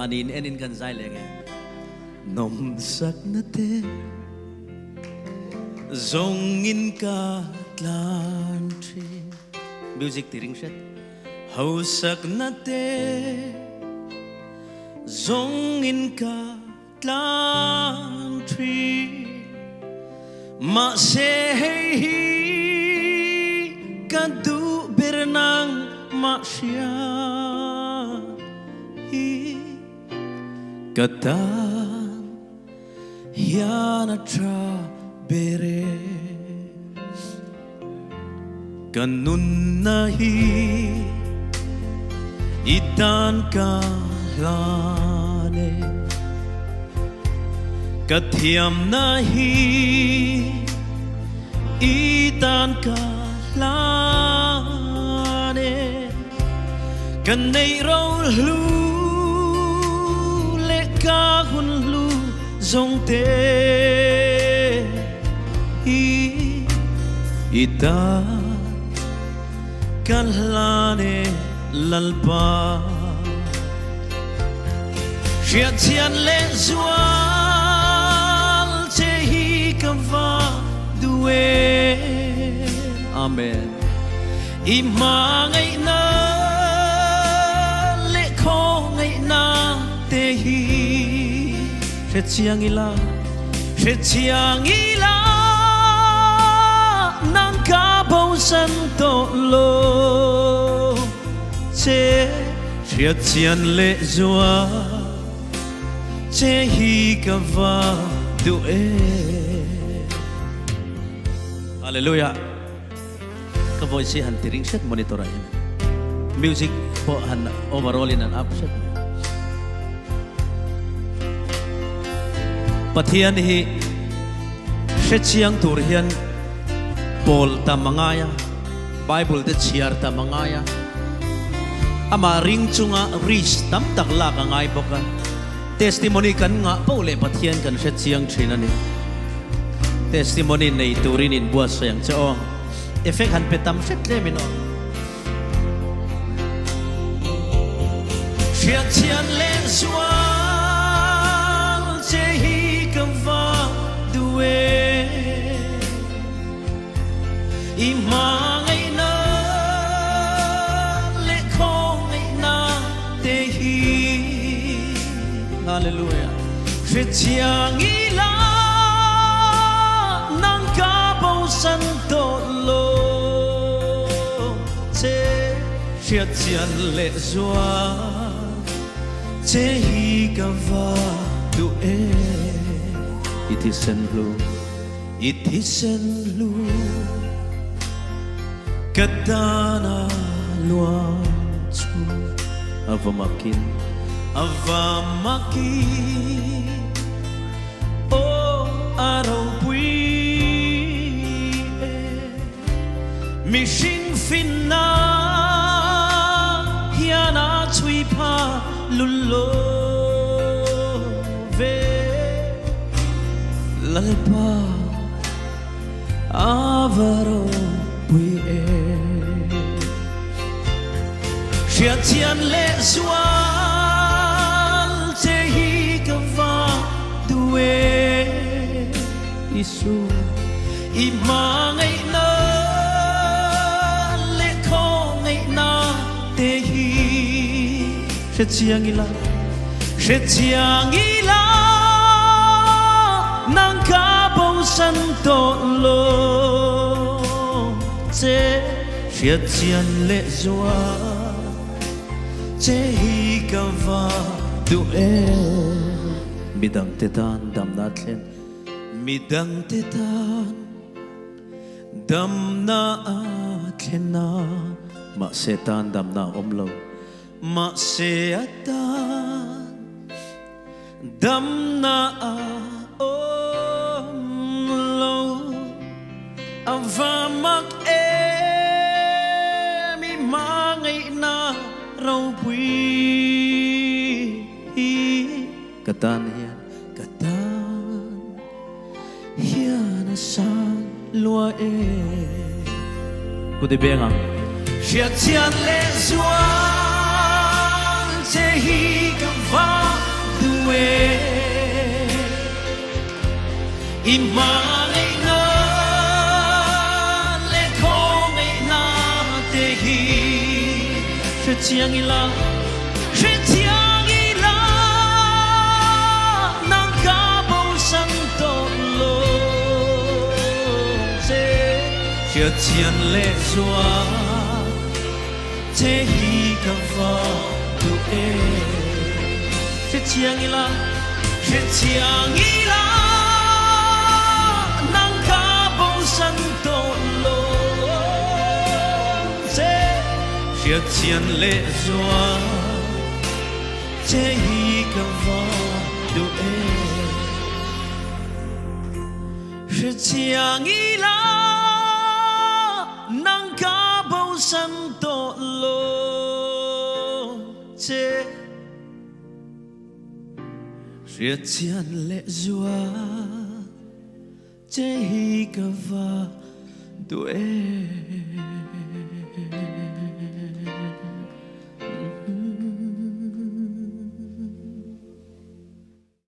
manin enin kan zai lenge nom sak na te zong in ka tlan tri music tiring shet hau sak na te zong in ka tlan tri ma se hi ka du bernang ma sia hi katan hiana tra bere kanun nahi itan ka lane kathiam nahi itan ka lane kanay raw lu le ka hun lu zong te ita kalane lalpa Hriatchian le Zual 𝗬𝗓𝗂 Amen Imangai na le khongai na te hi Hriatchian ila nang ka bau san to lo che Hriatchian le Zual che hi ka va du e Hallelujah ka voice han tiring set monitor ayan music po han overall in an upset pathian hi Hriatchian tur hian Paul tamangaya Bible te chiar tamangaya ama ring chunga ris tam tak la ka ngai boka testimony kan nga Paul e pathian kan Hriatchian thinani testimony nei turin in buas sayang chao effect han petam set le mino Hriatchian le Zual che hi ka va duwe imangai na le khongai na te hi Hallelujah Hriatchian ila nang ka bau san to lo che Hriatchian le Zual che hi ka va du e it is en lu katana luan chu avamakin o araw pui mi sing finna hiana 𝗕𝗵𝗶 lullo ve lalpa avaro pui Hriatchian le Zual che hi ka va duwe Isu imangai na le khongai na te hi Hriatchian ila nang ka bau san to lo che Hriatchian le Zual che hi ka va du e midang tetan dam na tlen midang tetan dam na tlen na ma setan dam na omlo ma setan dam na omlo avamak mi mangai na raw pui katan hian san lua e ku de benga Hriatchian le Zual 𝗍𝗓𝗃𝗃 이만이나 레콩이나 대히 𝗍𝗃𝗃 𝗍𝗃𝗃 난가보산도로 𝗍𝗃𝗃 𝗍𝗑𝗃 𝗍𝗃𝗃 𝗍𝗃𝗃 난가보산도로 𝗍𝗃𝗃 𝗍𝗃𝗃 난가보산도로 𝗍𝗃𝗃 𝗍𝗑𝗃